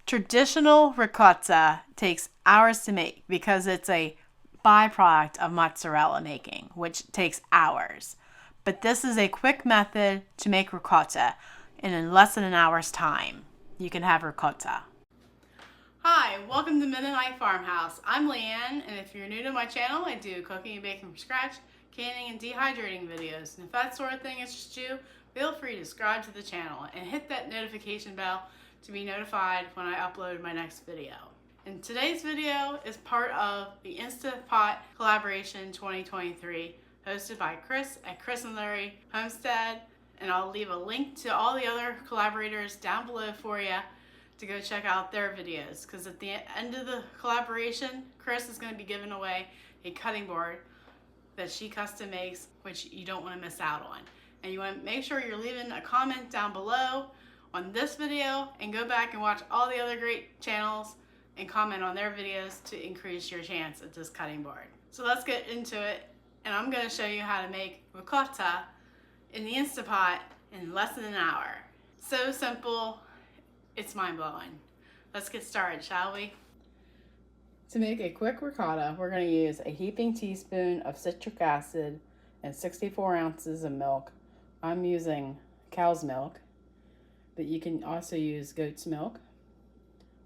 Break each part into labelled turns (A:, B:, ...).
A: Traditional ricotta takes hours to make because it's a byproduct of mozzarella making, which takes hours. But this is a quick method to make ricotta, and in less than an hour's time, you can have ricotta. Hi, welcome to Mennonite Farmhouse. I'm Leanne, and if you're new to my channel, I do cooking and baking from scratch, canning and dehydrating videos. And if that sort of thing interests you, feel free to subscribe to the channel and hit that notification bell to be notified when I upload my next video. And today's video is part of the Instant Pot Collaboration 2023, hosted by Chris at Chris and Larry Homestead. And I'll leave a link to all the other collaborators down below for you to go check out their videos, because at the end of the collaboration, Chris is going to be giving away a cutting board that she custom makes, which you don't want to miss out on. And you want to make sure you're leaving a comment down below on this video and go back and watch all the other great channels and comment on their videos to increase your chance at this cutting board. So let's get into it, and I'm going to show you how to make ricotta in the Instant Pot in less than an hour. So simple. It's mind-blowing. Let's get started, shall we? To make a quick ricotta, we're going to use a heaping teaspoon of citric acid and 64 ounces of milk. I'm using cow's milk, but you can also use goat's milk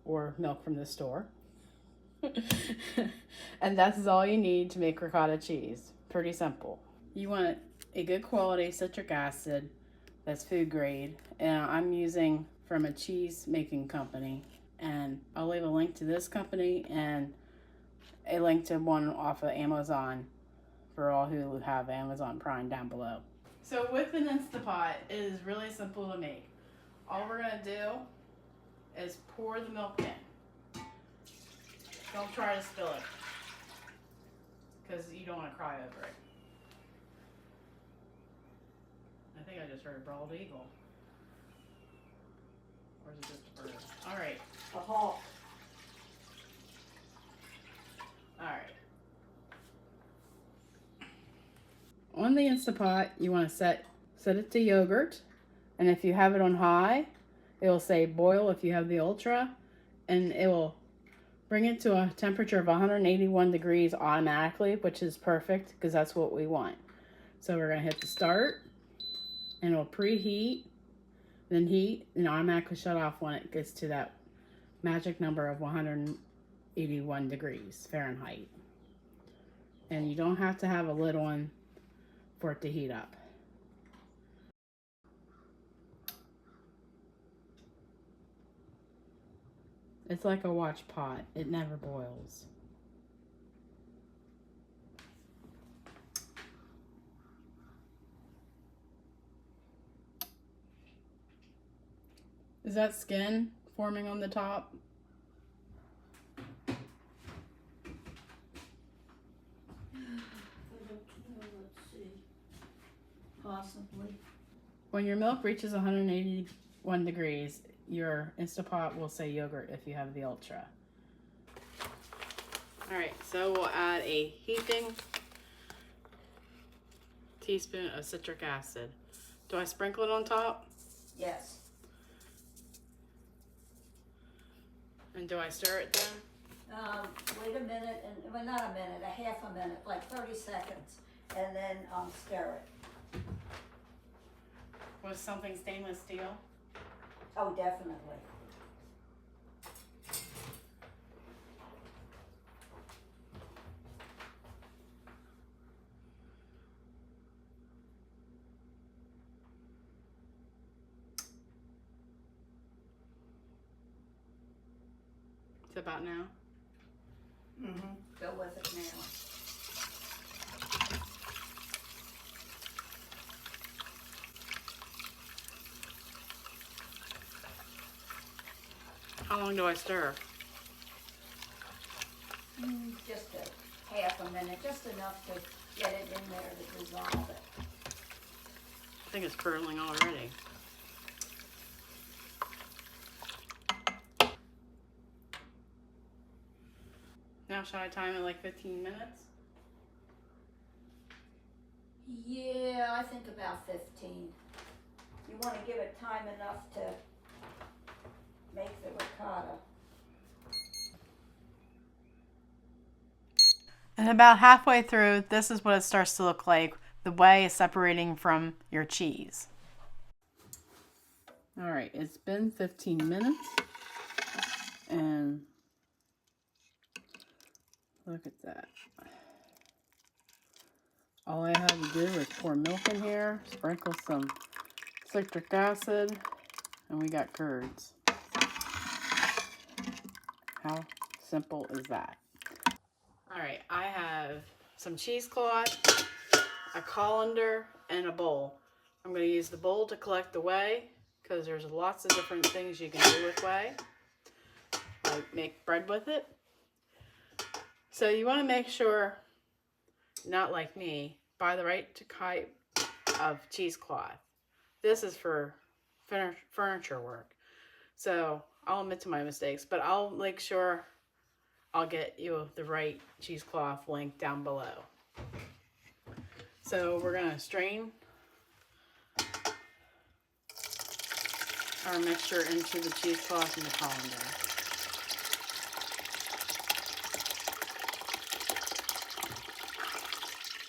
A: or milk from the store. And that's all you need to make ricotta cheese. Pretty simple. You want a good quality citric acid that's food grade, and I'm using from a cheese making company, and I'll leave a link to this company and a link to one off of Amazon for all who have Amazon Prime down below. So with an Instant Pot, it is really simple to make. All we're going to do is pour the milk in. Don't try to spill it, because you don't want to cry over it. I think I just heard a bald eagle. Or is it just a bird? All right.
B: A hawk.
A: All right. On the Instant Pot, you want to set it to yogurt, and if you have it on high, it will say boil if you have the ultra, and it will bring it to a temperature of 181 degrees automatically, which is perfect because that's what we want. So we're going to hit the start, and it'll preheat, then heat, and automatically shut off when it gets to that magic number of 181 degrees Fahrenheit. And you don't have to have a lid on for it to heat up. It's like a watch pot. It never boils. Is that skin forming on the top?
B: Let's see. Possibly.
A: When your milk reaches 181 degrees, your Instant Pot will say yogurt if you have the ultra. Alright, so we'll add a heaping teaspoon of citric acid. Do I sprinkle it on top?
B: Yes.
A: And do I stir it then?
B: Wait a minute, and well, not a minute, a half a minute, like 30 seconds, and then stir it.
A: With something stainless steel?
B: Oh, definitely.
A: It's about now.
B: Go with it now.
A: How long do I stir?
B: Just a half a minute, just enough to get it in there to dissolve it.
A: I think it's curdling already. Now should I time it like 15 minutes?
B: Yeah, I think about 15. You want to give it time enough to make the ricotta.
A: And about halfway through, this is what it starts to look like. The whey is separating from your cheese. All right, it's been 15 minutes. And look at that. All I had to do was pour milk in here, sprinkle some citric acid, and we got curds. How simple is that? All right, I have some cheesecloth, a colander, and a bowl. I'm going to use the bowl to collect the whey because there's lots of different things you can do with whey. Like make bread with it. So you want to make sure, not like me, buy the right type of cheesecloth. This is for furniture work. So I'll admit to my mistakes, but I'll make sure I'll get you the right cheesecloth link down below. So we're going to strain our mixture into the cheesecloth and the colander.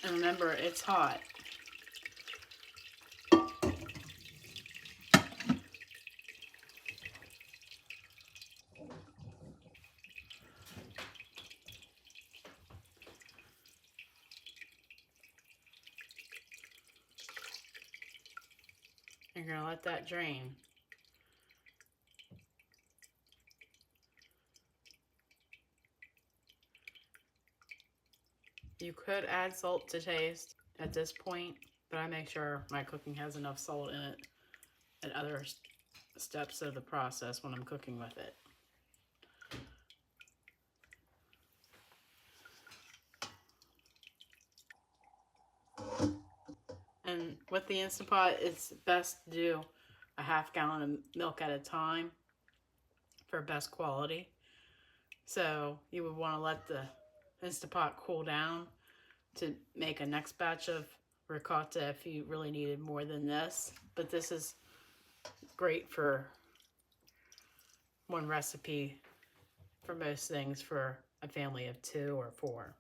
A: And remember, it's hot. You're going to let that drain. You could add salt to taste at this point, but I make sure my cooking has enough salt in it at other steps of the process when I'm cooking with it. And with the Instant Pot, it's best to do a half gallon of milk at a time for best quality. So you would want to let the Instant Pot cool down to make a next batch of ricotta if you really needed more than this. But this is great for one recipe for most things for a family of 2 or 4.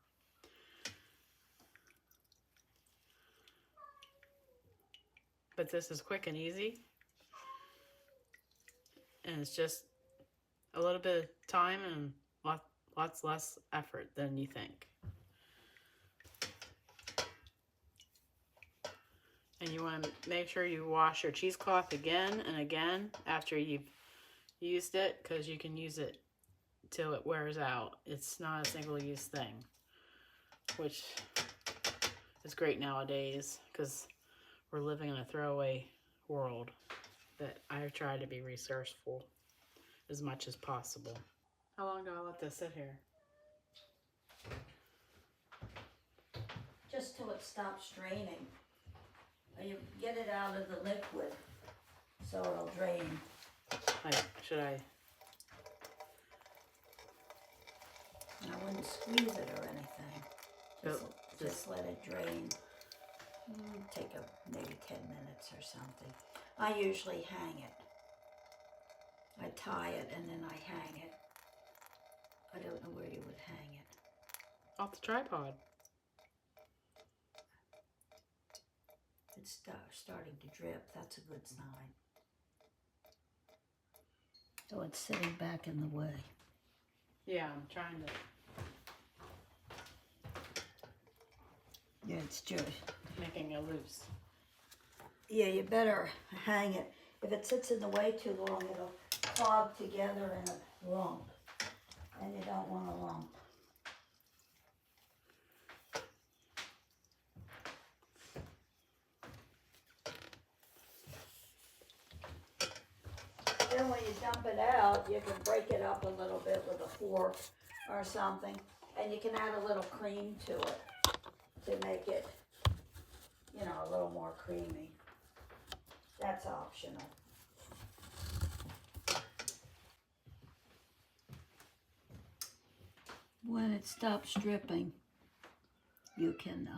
A: But this is quick and easy. And it's just a little bit of time and lots less effort than you think. And you want to make sure you wash your cheesecloth again and again after you've used it, because you can use it till it wears out. It's not a single-use thing, which is great nowadays because we're living in a throwaway world. But I try to be resourceful as much as possible. How long do I let this sit here?
B: Just till it stops draining. You get it out of the liquid so it'll drain.
A: Should I?
B: I wouldn't squeeze it or anything. Just let it drain. Take maybe 10 minutes or something. I usually hang it. I tie it and then I hang it. I don't know where you would hang it.
A: Off the tripod.
B: It's starting to drip. That's a good sign. So it's sitting back in the way.
A: Yeah, I'm trying to.
B: Yeah, it's just
A: Making it loose.
B: Yeah, you better hang it. If it sits in the way too long, it'll clog together in a lump. And you don't want a lump. Then when you dump it out, you can break it up a little bit with a fork or something. And you can add a little cream to it to make it, a little more creamy. That's optional. When it stops dripping, you can,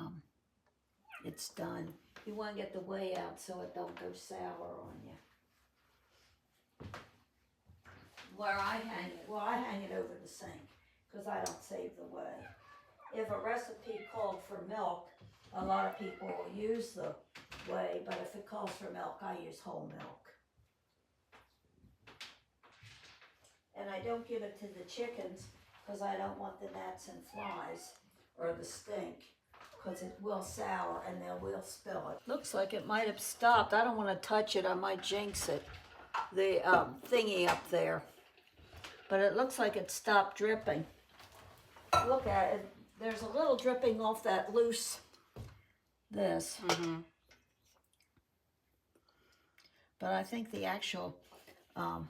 B: it's done. You want to get the whey out so it don't go sour on you. Where I hang it, I hang it over the sink because I don't save the whey. if a recipe called for milk, a lot of people will use the whey, but if it calls for milk, I use whole milk. And I don't give it to the chickens because I don't want the gnats and flies or the stink, because it will sour and they will spill it. Looks like it might have stopped. I don't want to touch it. I might jinx it. The thingy up there. But it looks like it stopped dripping. Look at it. There's a little dripping off that loose this.
A: Mm-hmm.
B: But I think the actual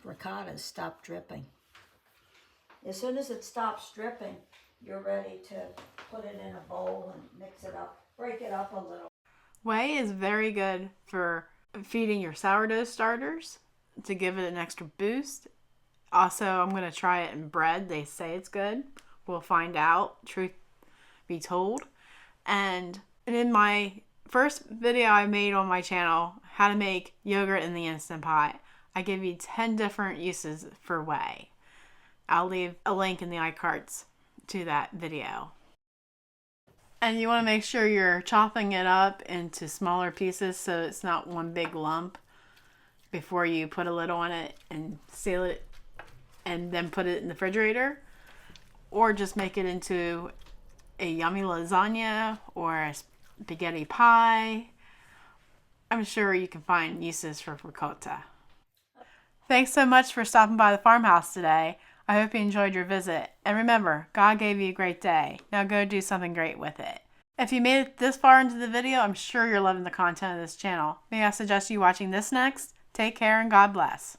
B: ricotta stopped dripping. As soon as it stops dripping, you're ready to put it in a bowl and mix it up. Break it up a little.
A: Whey is very good for feeding your sourdough starters to give it an extra boost. Also, I'm going to try it in bread. They say it's good. We'll find out, truth be told. And in my first video I made on my channel, how to make yogurt in the Instant Pot, I give you 10 different uses for whey. I'll leave a link in the iCards to that video. And you want to make sure you're chopping it up into smaller pieces so it's not one big lump before you put a lid on it and seal it and then put it in the refrigerator. Or just make it into a yummy lasagna or a spaghetti pie. I'm sure you can find uses for ricotta. Thanks so much for stopping by the farmhouse today. I hope you enjoyed your visit. And remember, God gave you a great day. Now go do something great with it. If you made it this far into the video, I'm sure you're loving the content of this channel. May I suggest you watching this next? Take care and God bless.